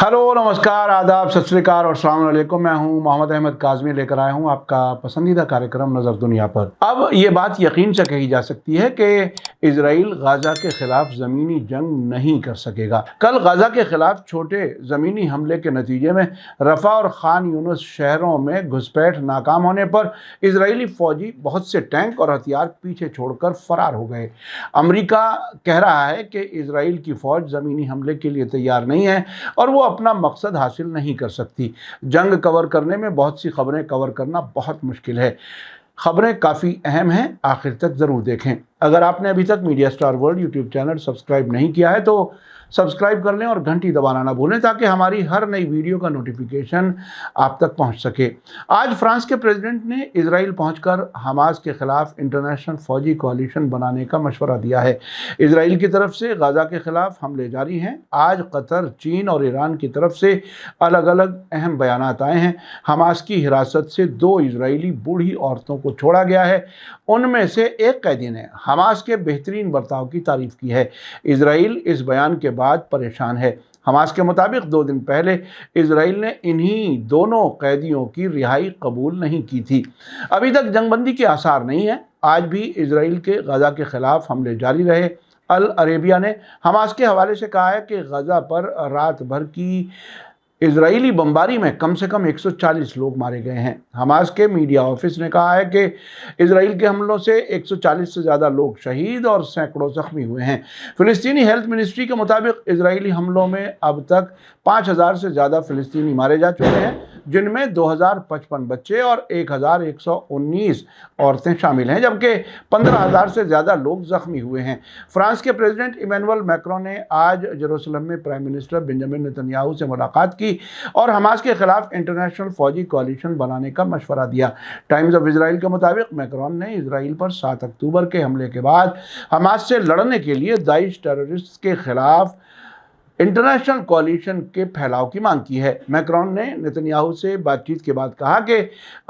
Hello, नमस्कार, आदाब, सत श्री अकाल और अस्सलाम वालेकुम। मैं हूं मोहम्मद अहमद काज़मी, लेकर आया हूं आपका पसंदीदा कार्यक्रम नज़र दुनिया पर। अब ये बात यकीन से कही जा सकती है कि इजराइल गाजा के खिलाफ ज़मीनी जंग नहीं कर सकेगा। कल गाजा के खिलाफ छोटे ज़मीनी हमले के नतीजे में रफ़ा और खान यूनुस शहरों में घुसपैठ नाकाम होने पर इजरायली फ़ौजी बहुत से टैंक और हथियार पीछे छोड़कर फरार हो गए। अमेरिका कह रहा है कि इजराइल की फ़ौज ज़मीनी हमले के लिए तैयार नहीं है और वो अपना मकसद हासिल नहीं कर सकती। जंग कवर करने में बहुत सी खबरें कवर करना बहुत मुश्किल है। खबरें काफ़ी अहम हैं, आखिर तक ज़रूर देखें। अगर आपने अभी तक media star world YouTube channel subscribe नहीं किया है तो सब्सक्राइब कर लें और घंटी दबाना ना भूलें ताकि हमारी हर नई वीडियो का नोटिफिकेशन आप तक पहुंच सके। आज फ्रांस के प्रेसिडेंट ने इजराइल पहुंचकर हमास के खिलाफ इंटरनेशनल फौजी कोalition बनाने का मशवरा दिया है। इजराइल की तरफ से गाजा के खिलाफ हमले जारी हैं। आज कतर, चीन और ईरान की तरफ से अलग अलग अहम बयानात आए हैं। हमास की हिरासत से 2 इजरायली बूढ़ी औरतों को छोड़ा गया है। उनमें से एक कैदी ने हमास के बेहतरीन बर्ताव की तारीफ की है। इजराइल इस बयान के बाद परेशान है। हमास के मुताबिक 2 दिन पहले इजराइल ने इन्हीं दोनों कैदियों की रिहाई कबूल नहीं की थी। अभी तक जंगबंदी के आसार नहीं है। आज भी इजराइल के गाजा के खिलाफ हमले जारी रहे। अल अरेबिया ने हमास के हवाले से कहा है कि गाजा पर रात भर की इजरायली बमबारी में कम से कम 140 लोग मारे गए हैं। हमास के मीडिया ऑफिस ने कहा है कि इजराइल के हमलों से 140 से ज़्यादा लोग शहीद और सैकड़ों जख्मी हुए हैं। फ़िलिस्तीनी हेल्थ मिनिस्ट्री के मुताबिक इजरायली हमलों में अब तक 5000 से ज़्यादा फ़िलिस्तीनी मारे जा चुके हैं, जिनमें 2055 बच्चे और 1119 औरतें शामिल हैं, जबकि 15000 से ज़्यादा लोग ज़ख्मी हुए हैं। फ्रांस के प्रेसिडेंट इमैनुअल मैक्रों ने आज जेरूसलम में प्राइम मिनिस्टर बेंजामिन नेतन्याहू से मुलाकात की और हमास के खिलाफ इंटरनेशनल फौजी कोalition बनाने का मशवरा दिया। टाइम्स ऑफ इजराइल के मुताबिक मैक्रोन ने इजराइल पर 7 अक्टूबर के हमले के बाद हमास से लड़ने के लिए दाइश टेररिस्ट के खिलाफ इंटरनेशनल कोalition के फैलाव की मांग की है। मैक्रोन ने नेतन्याहू से बातचीत के बाद कहा कि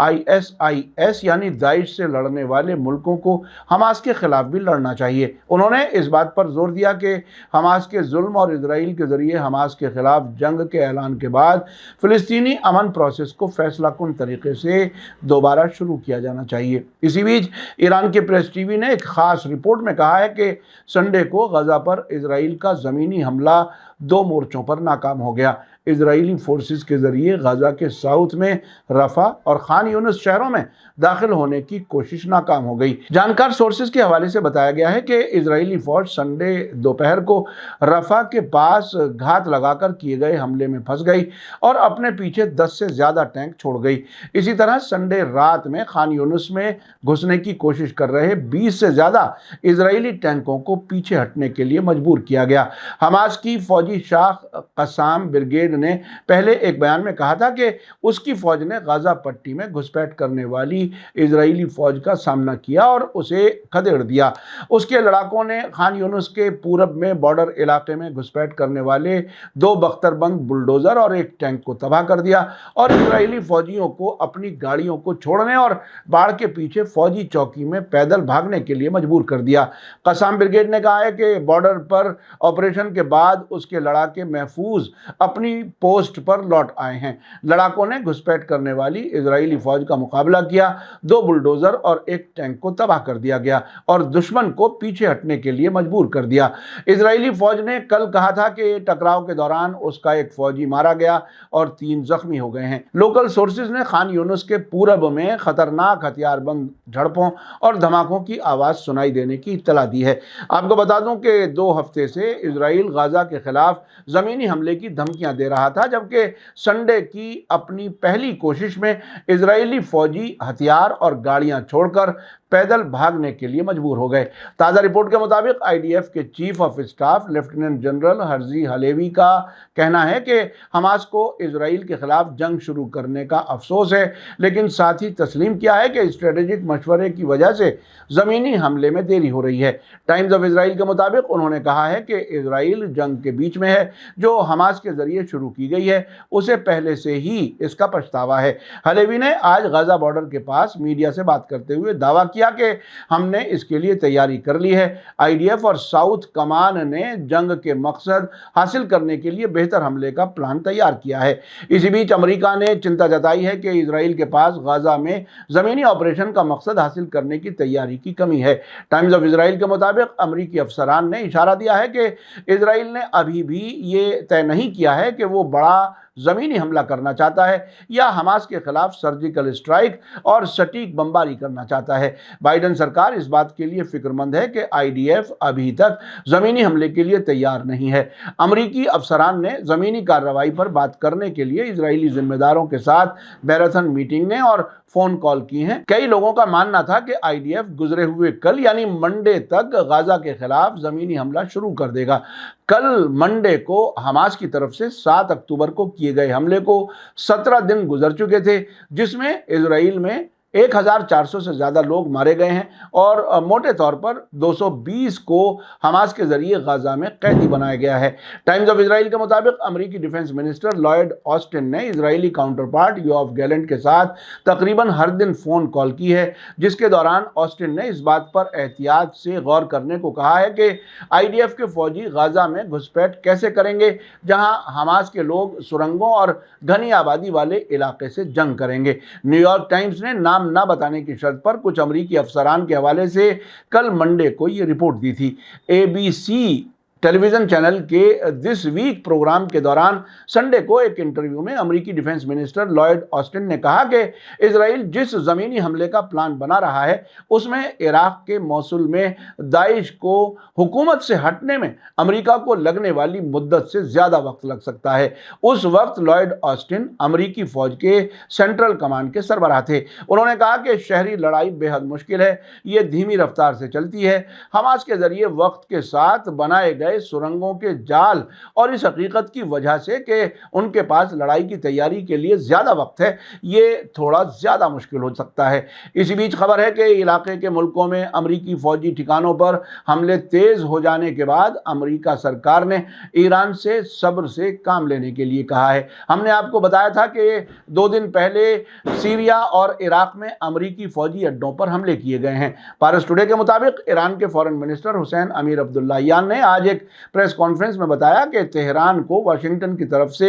ISIS यानी दाइश से लड़ने वाले मुल्कों को हमास के खिलाफ भी लड़ना चाहिए। उन्होंने इस बात पर जोर दिया कि हमास के जुल्म और इजराइल के ज़रिए हमास के खिलाफ जंग के ऐलान के बाद फ़िलिस्तीनी अमन प्रोसेस को फैसलाकुन तरीके से दोबारा शुरू किया जाना चाहिए। इसी बीच ईरान के प्रेस टीवी ने एक ख़ास रिपोर्ट में कहा है कि संडे को गाजा पर इजराइल का ज़मीनी हमला 2 मोर्चों पर नाकाम हो गया। इजरायली फोर्सेस के ज़रिए गाजा के साउथ में रफ़ा और खान यूनुस शहरों में दाखिल होने की कोशिश नाकाम हो गई। जानकार सोर्सेज के हवाले से बताया गया है कि इजरायली फ़ौज संडे दोपहर को रफ़ा के पास घात लगाकर किए गए हमले में फंस गई और अपने पीछे 10 से ज़्यादा टैंक छोड़ गई। इसी तरह संडे रात में खान यूनुस में घुसने की कोशिश कर रहे 20 से ज़्यादा इजरायली टैंकों को पीछे हटने के लिए मजबूर किया गया। हमास की फौजी शाख कसाम ब्रिगेड ने पहले एक बयान में कहा था कि उसकी फौज ने गाजा पट्टी में घुसपैठ करने वाली इजरायली फौज का सामना किया और उसे खदेड़ दिया। उसके लड़ाकों ने खान यूनुस के पूरब में बॉर्डर इलाके में घुसपैठ करने वाले 2 बख्तरबंद बुलडोजर और एक टैंक को तबाह कर दिया और इजरायली फौजियों को अपनी गाड़ियों को छोड़ने और बाढ़ के पीछे फौजी चौकी में पैदल भागने के लिए मजबूर कर दिया। कसाम ब्रिगेड ने कहा है कि बॉर्डर पर ऑपरेशन के बाद उसके लड़ाके महफूज अपनी पोस्ट पर लौट आए हैं। लड़ाकों ने घुसपैठ करने वाली इजरायली फौज का मुकाबला किया। 2 बुलडोजर और एक टैंक को तबाह कर दिया गया और दुश्मन को पीछे हटने के लिए मजबूर कर दिया। इजरायली फौज ने कल कहा था कि टकराव के दौरान उसका एक फौजी मारा गया और 3 जख्मी हो गए हैं। लोकल सोर्सेज ने खान यूनुस के पूरब में खतरनाक हथियारबंद झड़पों और धमाकों की आवाज़ सुनाई देने की इत्तला दी है। आपको बता दूं कि 2 हफ्ते से इजराइल गाजा के खिलाफ ज़मीनी हमले की धमकियां दे रहा था, जबकि संडे की अपनी पहली कोशिश में इजरायली फौजी हथियार और गाड़ियां छोड़कर पैदल भागने के लिए मजबूर हो गए। ताज़ा रिपोर्ट के मुताबिक IDF के chief of staff lieutenant general Herzi Halevi का कहना है कि हमास को इजराइल के खिलाफ जंग शुरू करने का अफसोस है, लेकिन साथ ही तस्लीम किया है कि स्ट्रेटेजिक मशवरे की वजह से ज़मीनी हमले में देरी हो रही है। टाइम्स ऑफ इजराइल के मुताबिक उन्होंने कहा है कि इजराइल जंग के बीच में है जो हमास के ज़रिए शुरू की गई है उसे पहले से ही इसका पछतावा है। हलेवी ने आज गाजा बॉर्डर के पास मीडिया से बात करते हुए दावा किया कि हमने इसके लिए तैयारी कर ली है। आईडीएफ और साउथ कमान ने जंग के मकसद हासिल करने के लिए बेहतर हमले का प्लान तैयार किया है। इसी बीच अमेरिका ने चिंता जताई है कि इजराइल के पास गाजा में जमीनी ऑपरेशन का मकसद हासिल करने की तैयारी की कमी है। टाइम्स ऑफ इजराइल के मुताबिक अमेरिकी अफसरान ने इशारा दिया है कि इजराइल ने अभी भी ये तय नहीं किया है कि वो बड़ा जमीनी हमला करना चाहता है या हमास के खिलाफ सर्जिकल स्ट्राइक और सटीक बमबारी करना चाहता है। बाइडेन सरकार इस बात के लिए फिक्रमंद है कि आईडीएफ अभी तक जमीनी हमले के लिए तैयार नहीं है। अमेरिकी अफसरान ने जमीनी कार्रवाई पर बात करने के लिए इजरायली जिम्मेदारों के साथ मैराथन मीटिंगें और फोन कॉल की हैं। कई लोगों का मानना था कि आईडीएफ गुजरे हुए कल यानी मंडे तक गाजा के खिलाफ जमीनी हमला शुरू कर देगा। कल मंडे को हमास की तरफ से 7 अक्टूबर को किए गए हमले को 17 दिन गुजर चुके थे, जिसमें इजराइल में 1400 से ज़्यादा लोग मारे गए हैं और मोटे तौर पर 220 को हमास के जरिए गाजा में कैदी बनाया गया है। टाइम्स ऑफ इजराइल के मुताबिक अमेरिकी डिफेंस मिनिस्टर लॉयड ऑस्टिन ने इजरायली काउंटरपार्ट योआव गैलेंट के साथ तकरीबन हर दिन फ़ोन कॉल की है, जिसके दौरान ऑस्टिन ने इस बात पर एहतियात से गौर करने को कहा है कि आईडीएफ के फौजी गाजा में घुसपैठ कैसे करेंगे, जहां हमास के लोग सुरंगों और घनी आबादी वाले इलाके से जंग करेंगे। न्यूयॉर्क टाइम्स ने नाम न बताने की शर्त पर कुछ अमेरिकी अफसरान के हवाले से कल मंडे को ये रिपोर्ट दी थी। एबीसी टेलीविजन चैनल के दिस वीक प्रोग्राम के दौरान संडे को एक इंटरव्यू में अमेरिकी डिफेंस मिनिस्टर लॉयड ऑस्टिन ने कहा कि इजराइल जिस जमीनी हमले का प्लान बना रहा है उसमें इराक के मौसुल में दाइश को हुकूमत से हटने में अमेरिका को लगने वाली मुद्दत से ज्यादा वक्त लग सकता है। उस वक्त लॉयड ऑस्टिन अमेरिकी फौज के सेंट्रल कमांड के सरबराह थे। उन्होंने कहा कि शहरी लड़ाई बेहद मुश्किल है, ये धीमी रफ्तार से चलती है। हमास के जरिए वक्त के साथ बनाए गए सुरंगों के जाल और इस हकीकत की वजह से कि उनके पास लड़ाई की तैयारी के लिए ज्यादा वक्त है, ये थोड़ा ज्यादा मुश्किल हो सकता है। इसी बीच खबर है कि इलाके के मुल्कों में अमेरिकी फौजी ठिकानों पर हमले तेज हो जाने के बाद अमेरिका सरकार ने ईरान से सब्र से काम लेने के लिए कहा है। हमने आपको बताया था कि 2 दिन पहले सीरिया और इराक में अमेरिकी फौजी अड्डों पर हमले किए गए हैं। पारस टुडे के मुताबिक ईरान के फॉरेन मिनिस्टर हुसैन अमीर अब्दुल्लाहियान ने आज एक प्रेस कॉन्फ्रेंस में बताया कि तेहरान को वाशिंगटन की तरफ से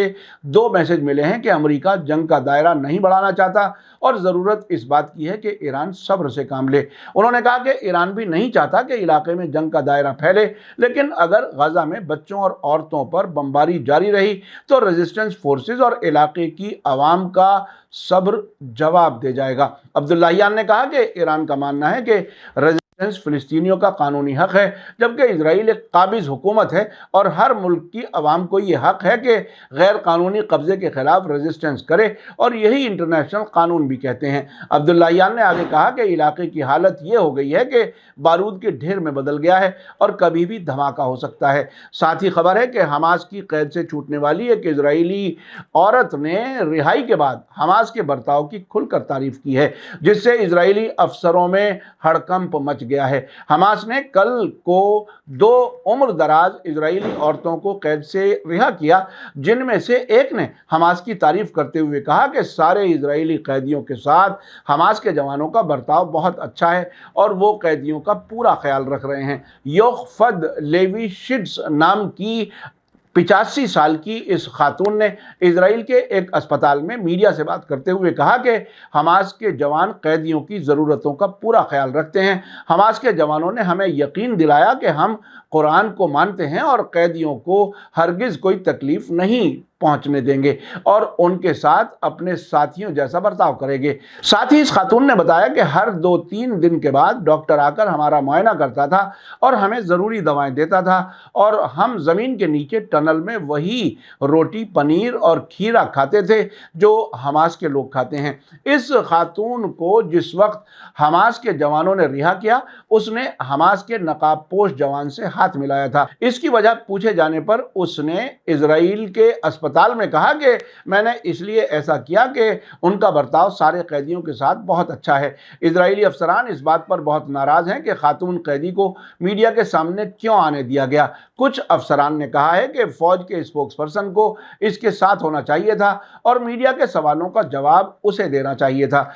2 मैसेज मिले हैं कि अमेरिका जंग का दायरा नहीं बढ़ाना चाहता और ज़रूरत इस बात की है कि ईरान सब्र से काम ले। उन्होंने कहा कि ईरान भी नहीं चाहता कि इलाके में जंग का दायरा फैले, लेकिन अगर गाजा में बच्चों और औरतों पर बमबारी जारी रही तो रेजिस्टेंस फोर्सेस और इलाके की आवाम का सब्र जवाब दे जाएगा। अब्दुल्लाहियान ने कहा कि ईरान का मानना है कि फिलिस्तीनियों का कानूनी हक है, जबकि इजराइल एक काबिज हुकूमत है और हर मुल्क की आवाम को ये हक है कि गैर कानूनी कब्जे के खिलाफ रेजिस्टेंस करे और यही इंटरनेशनल कानून भी कहते हैं। अब्दुल्लाहियान ने आगे कहा कि इलाके की हालत ये हो गई है कि बारूद के ढेर में बदल गया है और कभी भी धमाका हो सकता है। साथ ही खबर है कि हमास की कैद से छूटने वाली एक इजरायली औरत ने रिहाई के बाद हमास के बर्ताव की खुलकर तारीफ की है, जिससे इजरायली अफसरों में हड़कंप मच गया है। हमास ने कल को 2 उम्र दराज इजरायली औरतों को कैद से रिहा किया, जिनमें से एक ने हमास की तारीफ करते हुए कहा कि सारे इजरायली कैदियों के साथ हमास के जवानों का बर्ताव बहुत अच्छा है और वो कैदियों का पूरा ख्याल रख रहे हैं। योखफद लेवी शिड्स नाम की 85 साल की इस खातून ने इजराइल के एक अस्पताल में मीडिया से बात करते हुए कहा कि हमास के जवान कैदियों की ज़रूरतों का पूरा ख्याल रखते हैं। हमास के जवानों ने हमें यकीन दिलाया कि हम कुरान को मानते हैं और कैदियों को हरगिज़ कोई तकलीफ नहीं पहुंचने देंगे और उनके साथ अपने साथियों जैसा बर्ताव करेंगे। साथ ही इस खातून ने बताया कि हर 2-3 दिन के बाद डॉक्टर आकर हमारा मुआयना करता था और हमें ज़रूरी दवाएं देता था और हम ज़मीन के नीचे टनल में वही रोटी, पनीर और खीरा खाते थे जो हमास के लोग खाते हैं। इस खातून को जिस वक्त हमास के जवानों ने रिहा किया, उसने हमास के नकाबपोश जवान से हाथ मिलाया था। इसकी वजह पूछे जाने पर उसने इजराइल के अस्पताल में कहा कि मैंने इसलिए ऐसा किया कि उनका बर्ताव सारे कैदियों के साथ बहुत अच्छा है। इजरायली अफसरान इस बात पर बहुत नाराज हैं कि खातून कैदी को मीडिया के सामने क्यों आने दिया गया। कुछ अफसरान ने कहा है कि फौज के स्पोक्स पर्सन को इसके साथ होना चाहिए था और मीडिया के सवालों का जवाब उसे देना चाहिए था।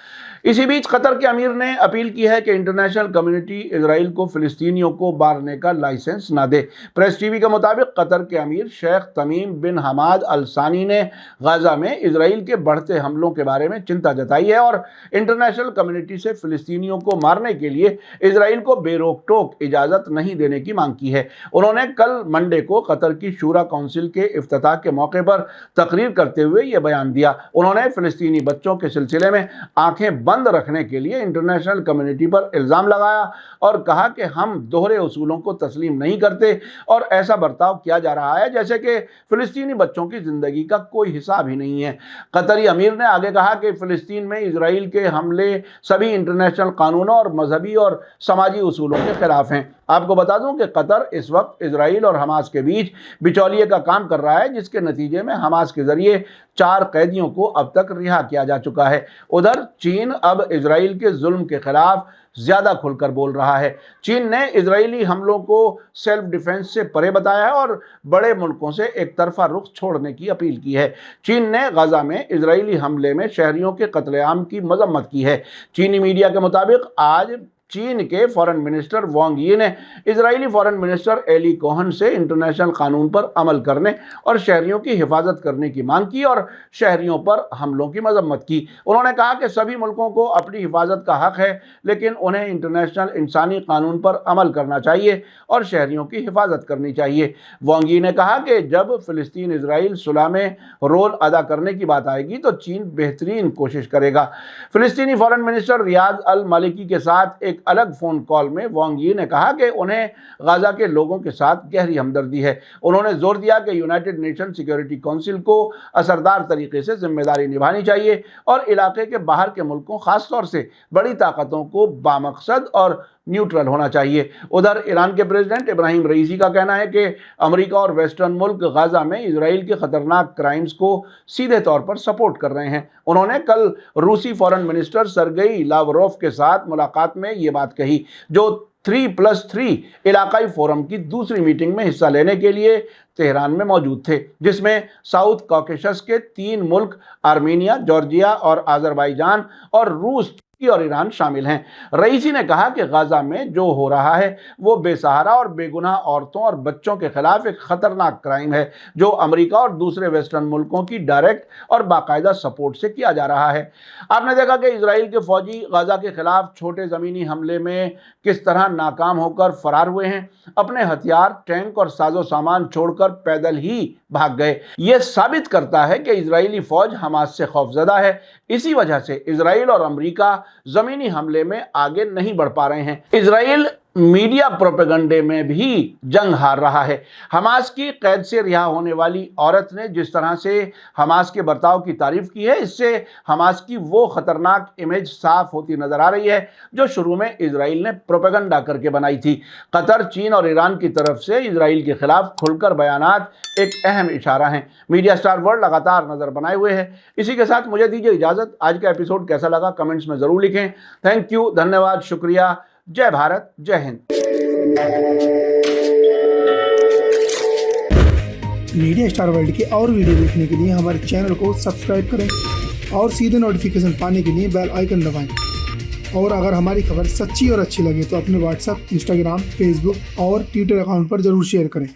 इसी बीच कतर के अमीर ने अपील की है कि इंटरनेशनल कम्युनिटी इजराइल को फिलिस्तीनियों को मारने का लाइसेंस ना दे। प्रेस टीवी के मुताबिक कतर के अमीर शेख तमीम बिन हमाद अल सानी ने गाजा में इजराइल के बढ़ते हमलों के बारे में चिंता जताई है और इंटरनेशनल कम्युनिटी से फिलिस्तीनियों को मारने के लिए इजराइल को बेरोक टोक इजाज़त नहीं देने की मांग की है। उन्होंने कल मंडे को कतर की शूरा काउंसिल के इफ्तिताह के मौके पर तकरीर करते हुए ये बयान दिया। उन्होंने फिलिस्तीनी बच्चों के सिलसिले में आंखें बंद रखने के लिए इंटरनेशनल कम्युनिटी पर इल्ज़ाम लगाया और कहा कि हम दोहरे उसूलों को तस्लीम नहीं करते और ऐसा बर्ताव किया जा रहा है जैसे कि फिलिस्तीनी बच्चों की ज़िंदगी का कोई हिसाब ही नहीं है। कतरी अमीर ने आगे कहा कि फिलिस्तीन में इजराइल के हमले सभी इंटरनेशनल कानूनों और मजहबी और समाजी उसूलों के खिलाफ हैं। आपको बता दूं कि कतर इस वक्त इजराइल और हमास के बीच बिचौलिए का काम कर रहा है, जिसके नतीजे में हमास के जरिए 4 कैदियों को अब तक रिहा किया जा चुका है। उधर चीन अब इजराइल के जुल्म के खिलाफ ज्यादा खुलकर बोल रहा है। चीन ने इजरायली हमलों को सेल्फ डिफेंस से परे बताया है और बड़े मुल्कों से एक तरफा रुख छोड़ने की अपील की है। चीन ने गाजा में इजरायली हमले में शहरियों के कत्लेआम की मजम्मत की है। चीनी मीडिया के मुताबिक आज चीन के फॉरेन मिनिस्टर वांग यी ने इजरायली फॉरेन मिनिस्टर एली कोहन से इंटरनेशनल कानून पर अमल करने और शहरियों की हिफाजत करने की मांग की और शहरियों पर हमलों की मजम्मत की। उन्होंने कहा कि सभी मुल्कों को अपनी हिफाजत का हक है, लेकिन उन्हें इंटरनेशनल इंसानी कानून पर अमल करना चाहिए और शहरियों की हिफाजत करनी चाहिए। वांग यी ने कहा कि जब फिलिस्तीन इजराइल सुलह में रोल अदा करने की बात आएगी तो चीन बेहतरीन कोशिश करेगा। फिलिस्तीनी फॉरेन मिनिस्टर रियाद अल मालिकी के साथ एक अलग फोन कॉल में वांग यी ने कहा कि उन्हें गाजा के लोगों के साथ गहरी हमदर्दी है। उन्होंने जोर दिया कि यूनाइटेड नेशन सिक्योरिटी काउंसिल को असरदार तरीके से जिम्मेदारी निभानी चाहिए और इलाके के बाहर के मुल्कों, खासतौर से बड़ी ताकतों को बामकसद और न्यूट्रल होना चाहिए। उधर ईरान के प्रेसिडेंट इब्राहिम रईसी का कहना है कि अमेरिका और वेस्टर्न मुल्क गाजा में इजराइल के खतरनाक क्राइम्स को सीधे तौर पर सपोर्ट कर रहे हैं। उन्होंने कल रूसी फॉरेन मिनिस्टर सरगेई लावरोव के साथ मुलाकात में ये बात कही, जो 3+3 इलाकाई फोरम की दूसरी मीटिंग में हिस्सा लेने के लिए तेहरान में मौजूद थे, जिसमें साउथ कॉकेशस के 3 मुल्क आर्मीनिया, जॉर्जिया और आज़रबाईजान और रूस और ईरान शामिल हैं। रईसी ने कहा कि गाजा में जो हो रहा है वो बेसहारा और बेगुनाह औरतों और बच्चों के खिलाफ एक खतरनाक क्राइम है, जो अमेरिका और दूसरे वेस्टर्न मुल्कों की डायरेक्ट और बाकायदा सपोर्ट से किया जा रहा है। आपने देखा कि इजराइल के फौजी गाजा के खिलाफ छोटे ज़मीनी हमले में किस तरह नाकाम होकर फरार हुए हैं। अपने हथियार, टैंक और साजो सामान छोड़कर पैदल ही भाग गए। यह साबित करता है कि इजरायली फौज हमास से खौफजदा है। इसी वजह से इजराइल और अमेरिका जमीनी हमले में आगे नहीं बढ़ पा रहे हैं। इजराइल मीडिया प्रोपेगंडे में भी जंग हार रहा है। हमास की कैद से रिहा होने वाली औरत ने जिस तरह से हमास के बर्ताव की तारीफ की है, इससे हमास की वो खतरनाक इमेज साफ होती नजर आ रही है जो शुरू में इजराइल ने प्रोपेगंडा करके बनाई थी। कतर, चीन और ईरान की तरफ से इजराइल के खिलाफ खुलकर बयानात एक अहम इशारा हैं। मीडिया स्टार वर्ल्ड लगातार नजर बनाए हुए है। इसी के साथ मुझे दीजिए इजाजत। आज का एपिसोड कैसा लगा कमेंट्स में जरूर लिखें। थैंक यू, धन्यवाद, शुक्रिया। जय भारत, जय हिंद। मीडिया स्टार वर्ल्ड के और वीडियो देखने के लिए हमारे चैनल को सब्सक्राइब करें और सीधे नोटिफिकेशन पाने के लिए बेल आइकन दबाएं। और अगर हमारी खबर सच्ची और अच्छी लगे तो अपने व्हाट्सएप, इंस्टाग्राम, फेसबुक और ट्विटर अकाउंट पर जरूर शेयर करें।